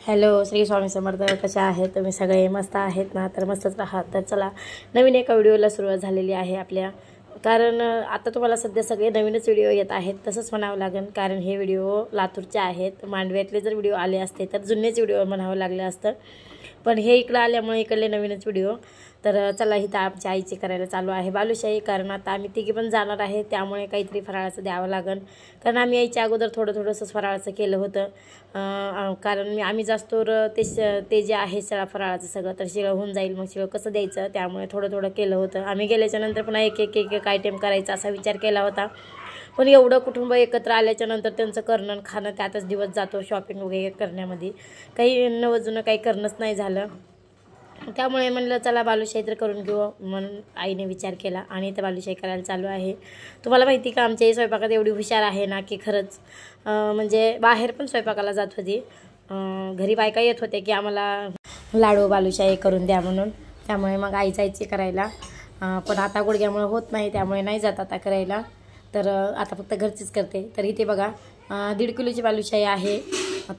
Hello, Shri Swami Samarth. कशा आहेत तुम्ही सगळे? मस्त आहेत ना? तर मस्तच राहा. तर चला, नवीन एका व्हिडिओला सुरुवात झालेली आहे आपल्या. कारण आता तुम्हाला सध्या सगळे नवीनच व्हिडिओ येत आहेत तसंच म्हणावं लागेल. कारण हे व्हिडिओ लातूरचे आहेत. मांडव्यातले जर व्हिडिओ आले असते तर जुनेच व्हिडिओ म्हणावं लागलं असतं, पण हे इकडं आल्यामुळे इकडले नवीनच व्हिडिओ. तर चला, इथं आमच्या आईची करायला चालू आहे बालुशाही. कारण आता आम्ही तिघी पण जाणार आहे, त्यामुळे काहीतरी फराळाचं द्यावं लागेल. कारण आम्ही यायच्या अगोदर थोडंसं फराळाचं केलं होतं. कारण आम्ही जास्त ते जे आहे सगळं फराळाचं सगळं तर शिळं होऊन जाईल, मग शिळं कसं द्यायचं, त्यामुळे थोडं केलं होतं. आम्ही गेल्याच्यानंतर पुन्हा एक आयटेम करायचा असा विचार केला होता. पण एवढं कुटुंब एकत्र आल्याच्यानंतर त्यांचं करणं खाणं त्यातच दिवस जातो. शॉपिंग वगैरे करण्यामध्ये काही नवजुनं काही करणंच नाही झालं. त्यामुळे म्हणलं चला बालुशाही तर करून घेऊ म्हणून आईने विचार केला आणि इथं बालुशाही करायला चालू आहे. तुम्हाला माहिती का, आमच्या स्वयंपाकात एवढी हुशार आहे ना की खरंच. म्हणजे बाहेर पण स्वयंपाकाला जात होती. घरी बायका येत होते की आम्हाला लाडू बालुशाही करून द्या म्हणून. त्यामुळे मग आई जायची करायला. पण आता गुडघ्यामुळे होत नाही, त्यामुळे नाही जात आता करायला. तर आता फक्त घरचीच करते. तर इथे बघा 1.5 किलोची बालुशाही आहे.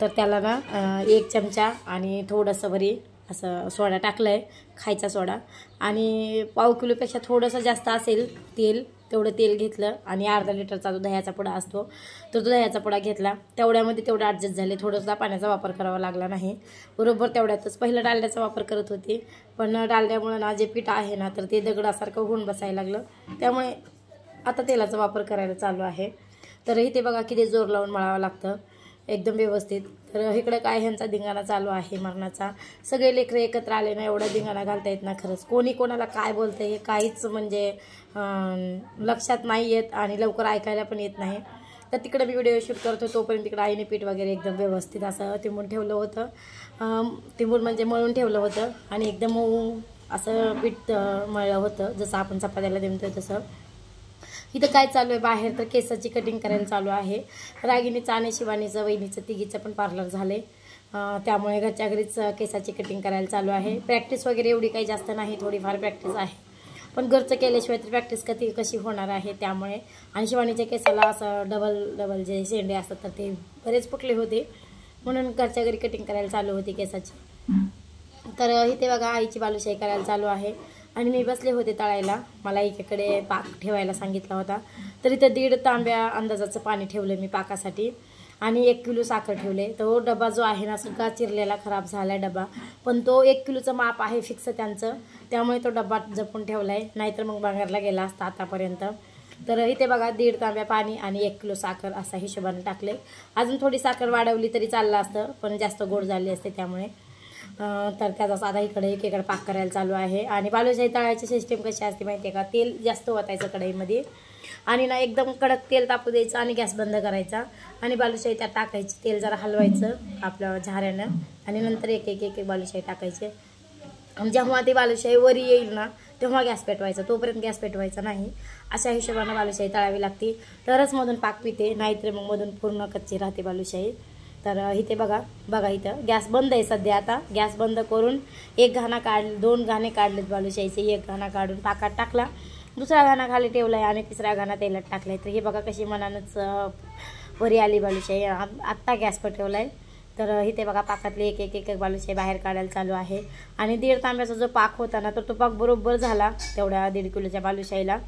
तर त्याला ना 1 चमचा आणि थोडंसं भरी असं सोडा टाकलं आहे, खायचा सोडा. आणि पाव किलोपेक्षा थोडंसं जास्त असेल तेल, तेवढं तेल घेतलं. आणि अर्धा लिटरचा जो दह्याचा पुडा असतो तो दह्याचा पुडा घेतला. तेवढ्यामध्ये तेवढं ॲडजस्ट झाले. थोडंसं पाण्याचा वापर करावा लागला नाही, बरोबर तेवढ्यातच. पहिलं डालड्याचा वापर करत होती, पण डालड्यामुळे ना जे पीठ आहे ना तर ते दगडासारखं होऊन बसायला लागलं. त्यामुळे आता तेलाचा वापर करायला चालू आहे. तर इथे बघा किती जोर लावून मळावं लागतं एकदम व्यवस्थित. तर इकडं काय ह्यांचा धिंगाणा चालू आहे मरणाचा. सगळे लेकरं एकत्र आले ना, एवढा धिंगाणा घालता येत ना खरंच. कोणी कोणाला काय बोलतं हे काहीच म्हणजे लक्षात नाही येत आणि लवकर ऐकायला पण येत नाही. तर तिकडं मी व्हिडिओ शूट करतो तोपर्यंत तिकडं आईने पीठ वगैरे एकदम व्यवस्थित असं तिंबून ठेवलं होतं. तिंबून म्हणजे मळून ठेवलं होतं आणि एकदम मऊ असं पीठ मळलं होतं, जसं आपण चपात्याला देतो तसं. इथं काय चालू आहे बाहेर, तर केसाची कटिंग करायला चालू आहे. रागिनीचं आणि शिवानीचं वहिनीचं तिघीचं पण पार्लर झाले. त्यामुळे घरच्या घरीच केसाची कटिंग करायला चालू आहे. प्रॅक्टिस वगैरे एवढी काही जास्त नाही, थोडीफार प्रॅक्टिस आहे, पण घरचं केल्याशिवाय तर प्रॅक्टिस कशी होणार आहे. त्यामुळे आणि शिवानीच्या केसाला असं डबल जे शेंडे असतात तर ते बरेच फुटले होते, म्हणून घरच्या घरी कटिंग करायला चालू होती केसाची. तर इथे बघा आईची बालुशाही करायला चालू आहे आणि मी बसले होते तळायला. मला एकीकडे पाक ठेवायला सांगितला होता, तर इथं 1.5 तांब्या अंदाजाचं पाणी ठेवलं मी पाकासाठी आणि 1 किलो साखर ठेवले. तो डबा जो आहे ना सगळा चिरलेला खराब झाला डबा, पण तो 1 किलोचं माप आहे फिक्स त्यांचं, त्यामुळे तो डबा जपून ठेवला आहे, नाहीतर मग बांगरला गेला असता आतापर्यंत. तर इथे बघा 1.5 तांब्या पाणी आणि 1 किलो साखर असा हिशोबाने टाकले. अजून थोडी साखर वाढवली तरी चाललं असतं, पण जास्त गोड झाली असते त्यामुळे. तर त्याचाच आता एकीकडे पाक करायला चालू आहे. आणि बालुशाही तळायची सिस्टीम कशी असते माहिती आहे का, तेल जास्त ओतायचं कढईमध्ये आणि ना एकदम कडक तेल तापू द्यायचं आणि गॅस बंद करायचा आणि बालुशाही त्यात टाकायची. तेल जरा हलवायचं आपल्या झाऱ्यानं आणि नंतर एक बालुशाही टाकायचे. आणि जेव्हा ती बालुशाही वरी येईल ना तेव्हा गॅस पेटवायचा, तोपर्यंत गॅस पेटवायचा नाही. अशा हिशोबानं बालुशाही तळावी लागते, तरच मधून पाक पिते, नाहीतर मग मधून पूर्ण कच्ची राहते बालुशाही. तर इथे बघा इथं गॅस बंद आहे सध्या. आता गॅस बंद करून 2 घाणे काढलेत बालुशाहीचे. 1 घाणा काढून पाकात टाकला, दुसरा घाणा खाली ठेवला आहे आणि तिसरा घाणा तेलात टाकला आहे. तर हे बघा कशी मनानंच वरी आली बालुशाही. आत्ता गॅस पेटवला आहे. तर इथे बघा पाकातली एक बालुशाही बाहेर काढायला चालू आहे. आणि 1.5 तांब्याचा जो पाक होता ना तर तो पाक बरोबर झाला तेवढ्या 1.5 किलोच्या बालुशाहीला,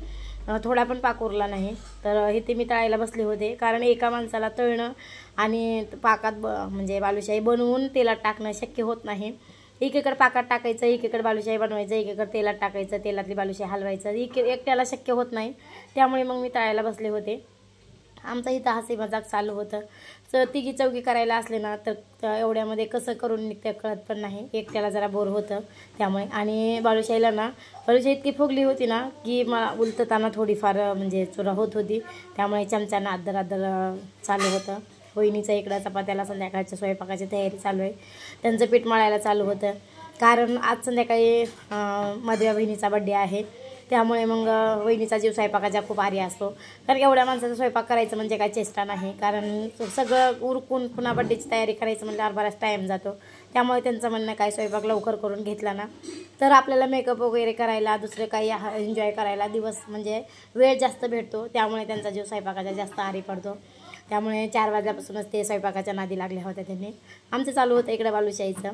थोडा पण पाक उरला नाही. तर इथे मी तळायला बसले होते, कारण एका माणसाला तळणं आणि पाकात म्हणजे बालुशाही बनवून तेलात टाकणं शक्य होत नाही. एकीकडे पाकात टाकायचं, एकीकडे बालुशाही बनवायचं, एकीकडे तेलात टाकायचं, तेलातली बालुशाही हलवायचं, एकट्याला शक्य होत नाही. त्यामुळे मग मी तळायला बसले होते. आमचा इथं हसी मजाक चालू होतं. तर तिघी चौघी करायला असले ना तर एवढ्यामध्ये कसं करून निघतं कळत पण नाही, एकट्याला जरा बोर होतं त्यामुळे. आणि बालुशाहीला ना बालुशाही इतकी फुगली होती ना की मला उलटताना थोडीफार म्हणजे चुरा होत होती, त्यामुळे चमच्यानं आदर चालू होतं. वहिनीचं इकडं चपात्याला संध्याकाळच्या स्वयंपाकाची तयारी चालू आहे. त्यांचं पीठ मळायला चालू होतं, कारण आज संध्याकाळी माझ्या बहिणीचा बड्डे आहे. त्यामुळे मग वहिनीचा जीव स्वयंपाकाचा खूप आरी असतो. कारण एवढ्या माणसाचा स्वयंपाक करायचं म्हणजे काय चेष्टा नाही. कारण सगळं उरकून पुन्हा बड्डेची तयारी करायचं म्हणजे बराच टाईम जातो. त्यामुळे त्यांचं म्हणणं काय स्वयंपाक लवकर करून घेतला ना तर आपल्याला मेकअप वगैरे करायला दुसरे काही एन्जॉय करायला दिवस म्हणजे वेळ जास्त भेटतो. त्यामुळे त्यांचा जीव स्वयंपाकाचा जास्त आरी पडतो. त्यामुळे 4 वाजल्यापासूनच ते स्वयंपाकाच्या नादी लागल्या होत्या त्यांनी. आमचं चालू होतं इकडे बालुशाहीचं.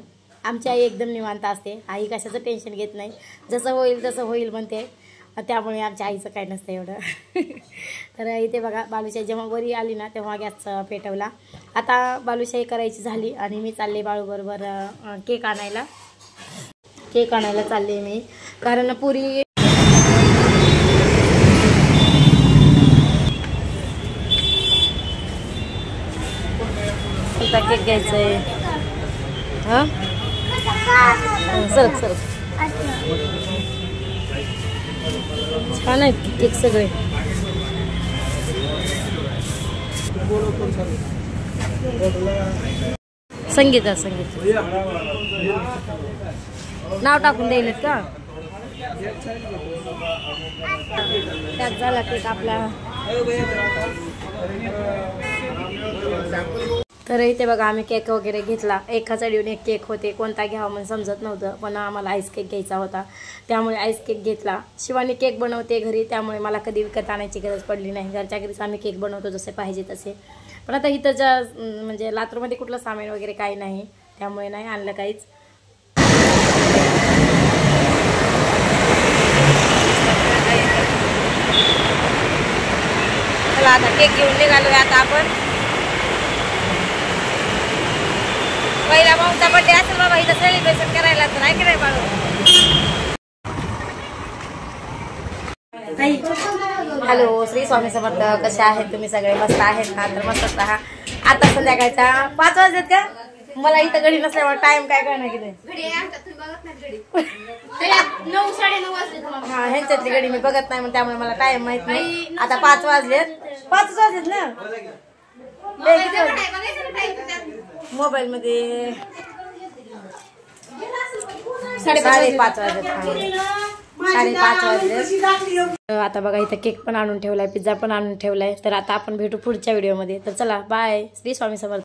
आमची आई एकदम निवांत असते. आई कशाचं टेन्शन घेत नाही. जसं होईल तसं होईल म्हणते. त्यामुळे आमच्या आईचं काय नसतं एवढं. तर इथे बघा बालुशाही जेव्हा वरी आली ना तेव्हा गॅस पेटवला. आता बालुशाही करायची झाली आणि मी चालले बाळूबरोबर केक आणायला. केक आणायला चालले मी. कारण पुरी केक घ्यायचा आहे. हां सरक सरक छान आहेत केक सगळे. संगीत नाव टाकून द्यायला का त्यात झाला केक आपला. तर इथे बघा आम्ही केक वगैरे घेतला. एका चढीवर एक केक होते. कोणता घ्यावा म्हणून समजत नव्हतं. पण आम्हाला आईस केक घ्यायचा होता. त्यामुळे आईस केक घेतला. शिवानी केक बनवते घरी. त्यामुळे मला कधी विकत आणायची गरज पडली नाही. घरच्या घरीच आम्ही केक बनवतो जसे पाहिजे तसे. पण आता इथं म्हणजे लातूरमध्ये कुठलं सामान वगैरे काही नाही. त्यामुळे नाही आणलं काहीच. चला आता केक घेऊन निघालो आता आपण. पहिला भाऊचा बर्थडे असेल बाबा इथं सेलिब्रेशन करायला तर आहे की नाही बाळू. हॅलो श्री स्वामी समर्थ. कसे आहेत तुम्ही सगळे? मस्त आहेत ना? तर मस्तच राहा. आता संध्याकाळच्या 5 वाजलेत का? मला इथं घडी नसल्यामुळे टाइम काय कळणार की नाही. 9 साडे 9 वाजले. हा ह्यांच्यातली घडी मी बघत नाही त्यामुळे मला टाइम माहित नाही. आता 5 वाजलेत. 5 वाजलेत ना. मोबाईल मध्ये 5:30 वाजलेत. 5:30 वाजलेत. आता बघा इथं केक पण आणून ठेवलाय. पिझ्झा पण आणून ठेवलाय. तर आता आपण भेटू पुढच्या व्हिडिओमध्ये. तर चला बाय. श्री स्वामी समर्थ.